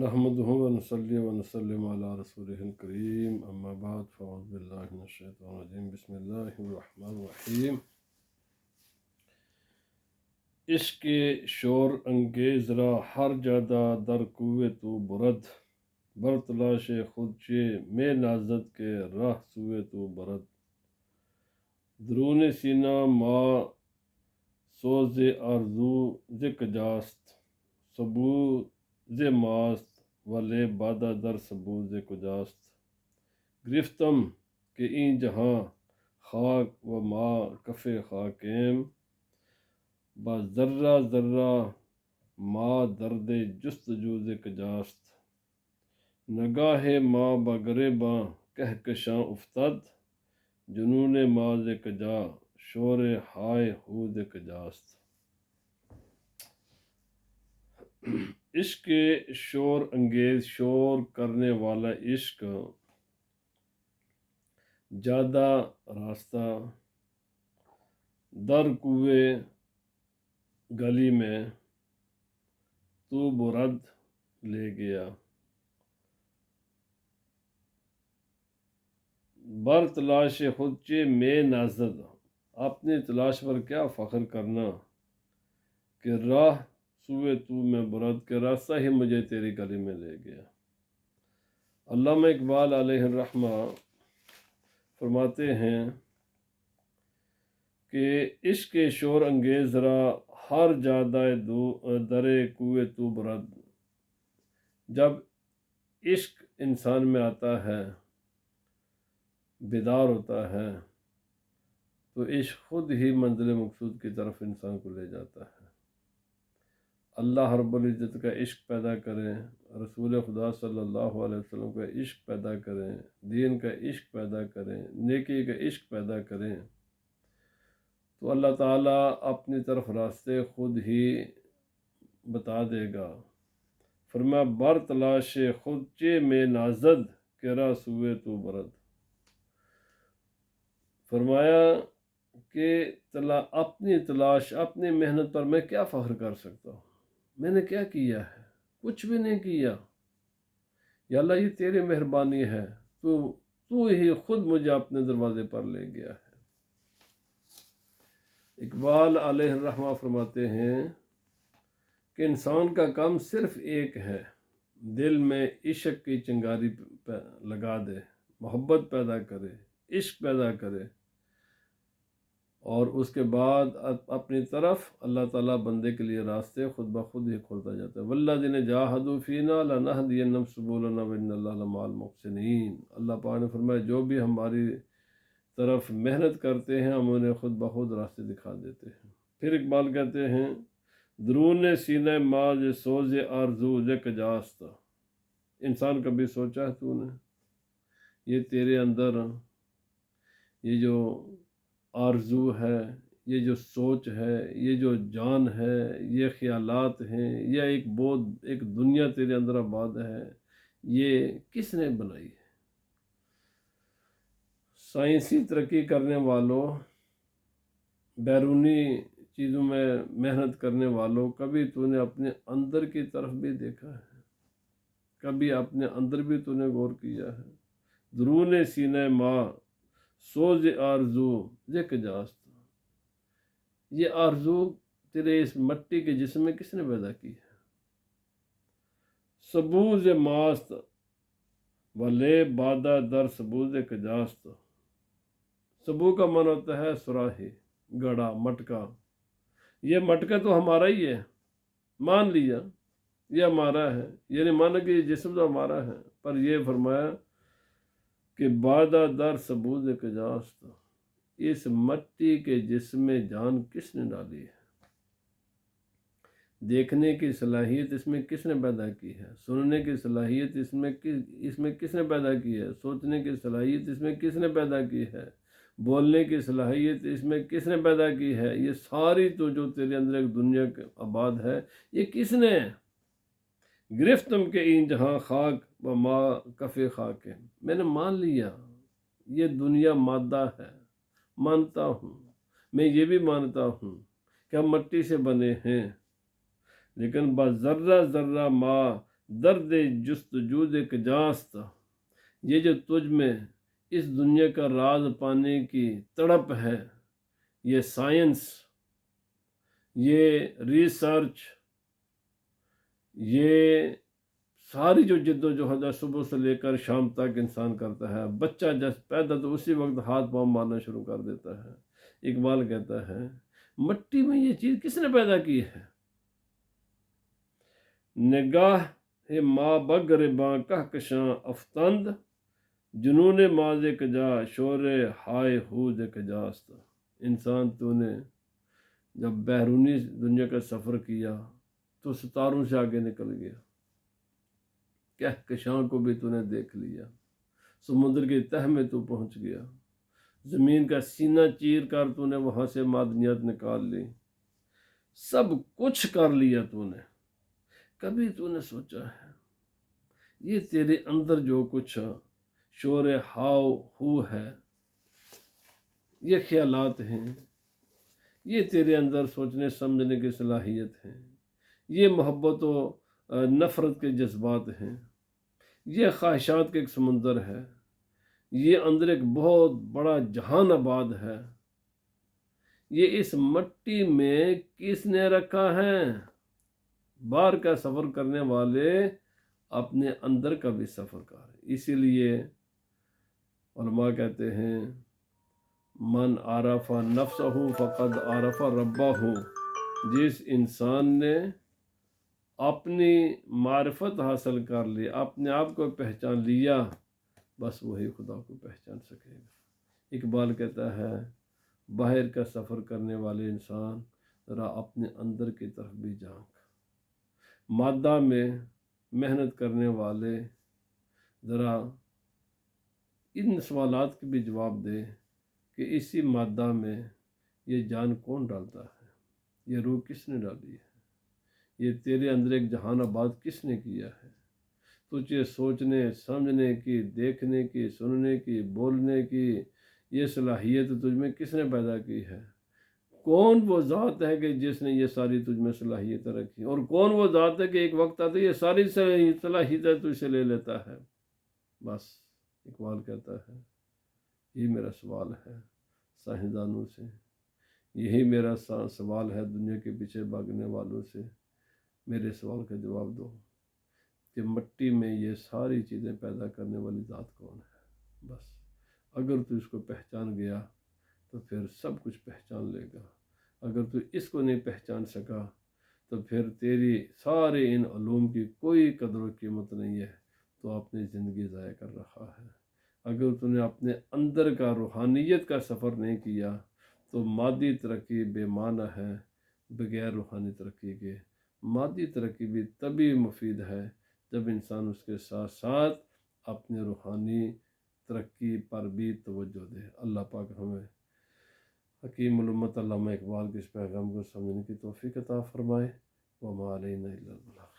نحمدہ ونصلی ونسلم علی رسولہ الکریم اما بعد فاعوذ باللہ من الشیطان الرجیم بسم اللہ الرحمن الرحیم۔ عشق کے شور انگیز را ہر جادہ در کوے تو برد، بر تلاش خود چے میں نازد کے راہ سوئے تو برد، درون سینہ ما سوز آرزو ز کجاست، سبوز ماست ولے بادہ در سبوز کجاست، گرفتم کہ این جہاں خاک و ما کف خاکیم، با ذرہ ذرہ ما درد جستجو ز کجاست، نگاہ ما با گریباں کہکشاں افتد، جنون ما ز کجا شور ہائے ہو ز کجاست۔ عشق کے شور انگیز، شور کرنے والا عشق، جادہ راستہ در کوے گلی میں تو برد لے گیا، بر تلاش خود چے میں نازد، اپنی تلاش پر کیا فخر کرنا، کہ راہ سوئے تو میں برد، کے راستہ ہی مجھے تیری گلی میں لے گیا۔ علامہ اقبال علیہ الرحمہ فرماتے ہیں کہ عشق کے شور انگیز را ہر جادہ درے کوے تو برد، جب عشق انسان میں آتا ہے، بیدار ہوتا ہے، تو عشق خود ہی منزل مقصود کی طرف انسان کو لے جاتا ہے۔ اللہ رب العزت کا عشق پیدا کریں، رسول خدا صلی اللہ علیہ وسلم کا عشق پیدا کریں، دین کا عشق پیدا کریں، نیکی کا عشق پیدا کریں، تو اللہ تعالیٰ اپنی طرف راستے خود ہی بتا دے گا۔ فرمایا بر تلاش خود چے میں نازد، کہ راہ سوئے تو برد۔ فرمایا کہ اپنی تلاش، اپنی محنت پر میں کیا فخر کر سکتا ہوں، میں نے کیا کیا ہے، کچھ بھی نہیں کیا، یا اللہ یہ تیری مہربانی ہے، تو ہی خود مجھے اپنے دروازے پر لے گیا ہے۔ اقبال علیہ الرحمہ فرماتے ہیں کہ انسان کا کام صرف ایک ہے، دل میں عشق کی چنگاری لگا دے، محبت پیدا کرے، عشق پیدا کرے، اور اس کے بعد اپنی طرف اللہ تعالیٰ بندے کے لیے راستے خود بخود ہی کھولتا جاتا ہے۔ والذین جاہدوا فینا لنہدینہم سبلنا وان اللہ لمع المحسنین۔ اللہ پاک نے فرمایا جو بھی ہماری طرف محنت کرتے ہیں ہم انہیں خود بخود راستے دکھا دیتے ہیں۔ پھر اقبال کہتے ہیں درون سینہ ماز سوز آرزو ز کجاست، انسان کبھی سوچا ہے تو نے، یہ تیرے اندر یہ جو آرزو ہے، یہ جو سوچ ہے، یہ جو جان ہے، یہ خیالات ہیں، یہ ایک دنیا تیرے اندر آباد ہے، یہ کس نے بنائی ہے؟ سائنسی ترقی کرنے والوں، بیرونی چیزوں میں محنت کرنے والوں، کبھی تو نے اپنے اندر کی طرف بھی دیکھا ہے؟ کبھی اپنے اندر بھی تو نے غور کیا ہے؟ درون سینہ ماں سوز آرزو ز کجاست، یہ آرزو تیرے اس مٹی کے جسم میں کس نے پیدا کی ہے؟ سبوز ماست ولے بادہ در سبوز کجاست، سبو کا من ہوتا ہے سراہی، گڑا، مٹکا، یہ مٹکا تو ہمارا ہی ہے، مان لیا یہ ہمارا ہے، یعنی مانا کہ یہ جسم تو ہمارا ہے، پر یہ فرمایا کہ بادہ در سبوز کجاست، اس مٹی کے جسم میں جان کس نے ڈالی ہے؟ دیکھنے کی صلاحیت اس میں کس نے پیدا کی ہے؟ سننے کی صلاحیت اس میں کس نے پیدا کی ہے؟ سوچنے کی صلاحیت اس میں کس نے پیدا کی ہے؟ بولنے کی صلاحیت اس میں کس نے پیدا کی ہے؟ یہ ساری تو جو تیرے اندر ایک دنیا آباد ہے، یہ کس نے؟ گرفتم کے این جہاں خاک و ما کف خاک ہے، میں نے مان لیا یہ دنیا مادہ ہے، مانتا ہوں، میں یہ بھی مانتا ہوں کہ ہم مٹی سے بنے ہیں، لیکن بذرہ ذرہ ما درد جستجود کجاست، یہ جو تجھ میں اس دنیا کا راز پانے کی تڑپ ہے، یہ سائنس، یہ ریسرچ، یہ ساری جو جد و جہد ہے صبح سے لے کر شام تک انسان کرتا ہے، بچہ جب پیدا تو اسی وقت ہاتھ پاؤں مارنا شروع کر دیتا ہے۔ اقبال کہتا ہے مٹی میں یہ چیز کس نے پیدا کی ہے؟ نگاہ ماں بگرباں کہکشاں افطند، جنون ماز کجا شور ہائے ہود کجاست۔ انسان تو نے جب بیرونی دنیا کا سفر کیا تو ستاروں سے آگے نکل گیا، کہکشاں کو بھی تو نے دیکھ لیا، سمندر کی تہ میں تو پہنچ گیا، زمین کا سینہ چیر کر تو نے وہاں سے معدنیات نکال لی، سب کچھ کر لیا تو نے۔ کبھی تو نے سوچا ہے یہ تیرے اندر جو کچھ شور ہاؤ ہو ہے، یہ خیالات ہیں، یہ تیرے اندر سوچنے سمجھنے کی صلاحیت ہے، یہ محبت و نفرت کے جذبات ہیں، یہ خواہشات کے ایک سمندر ہے، یہ اندر ایک بہت بڑا جہان آباد ہے، یہ اس مٹی میں کس نے رکھا ہے؟ باہر کا سفر کرنے والے اپنے اندر کا بھی سفر کر۔ اسی لیے علماء کہتے ہیں من عرف نفسہ فقد عرف ربہ، جس انسان نے اپنی معرفت حاصل کر لی، اپنے آپ کو پہچان لیا، بس وہی خدا کو پہچان سکے گا۔ اقبال کہتا ہے باہر کا سفر کرنے والے انسان ذرا اپنے اندر کی طرف بھی جھانک، مادہ میں محنت کرنے والے ذرا ان سوالات کے بھی جواب دے کہ اسی مادہ میں یہ جان کون ڈالتا ہے، یہ روح کس نے ڈالی ہے، یہ تیرے اندر ایک جہان آباد کس نے کیا ہے، تجھے سوچنے سمجھنے کی، دیکھنے کی، سننے کی، بولنے کی یہ صلاحیت تجھ میں کس نے پیدا کی ہے؟ کون وہ ذات ہے کہ جس نے یہ ساری تجھ میں صلاحیتیں رکھی، اور کون وہ ذات ہے کہ ایک وقت آتا ہے یہ ساری صلاحیتیں تجھ سے لے لیتا ہے؟ بس اقبال کہتا ہے یہ میرا سوال ہے سائنسدانوں سے، یہی میرا سوال ہے دنیا کے پیچھے بھاگنے والوں سے، میرے سوال کا جواب دو کہ مٹی میں یہ ساری چیزیں پیدا کرنے والی ذات کون ہے؟ بس اگر تو اس کو پہچان گیا تو پھر سب کچھ پہچان لے گا، اگر تو اس کو نہیں پہچان سکا تو پھر تیری سارے ان علوم کی کوئی قدر و قیمت نہیں ہے، تو اپنی زندگی ضائع کر رہا ہے۔ اگر تو نے اپنے اندر کا روحانیت کا سفر نہیں کیا تو مادی ترقی بے معنی ہے بغیر روحانی ترقی کے۔ مادی ترقی بھی تبھی مفید ہے جب انسان اس کے ساتھ ساتھ اپنے روحانی ترقی پر بھی توجہ دے۔ اللہ پاک ہمیں حکیم الامت علامہ اقبال کے اس پیغام کو سمجھنے کی توفیق عطا فرمائے۔ وما علینا الا البلاغ۔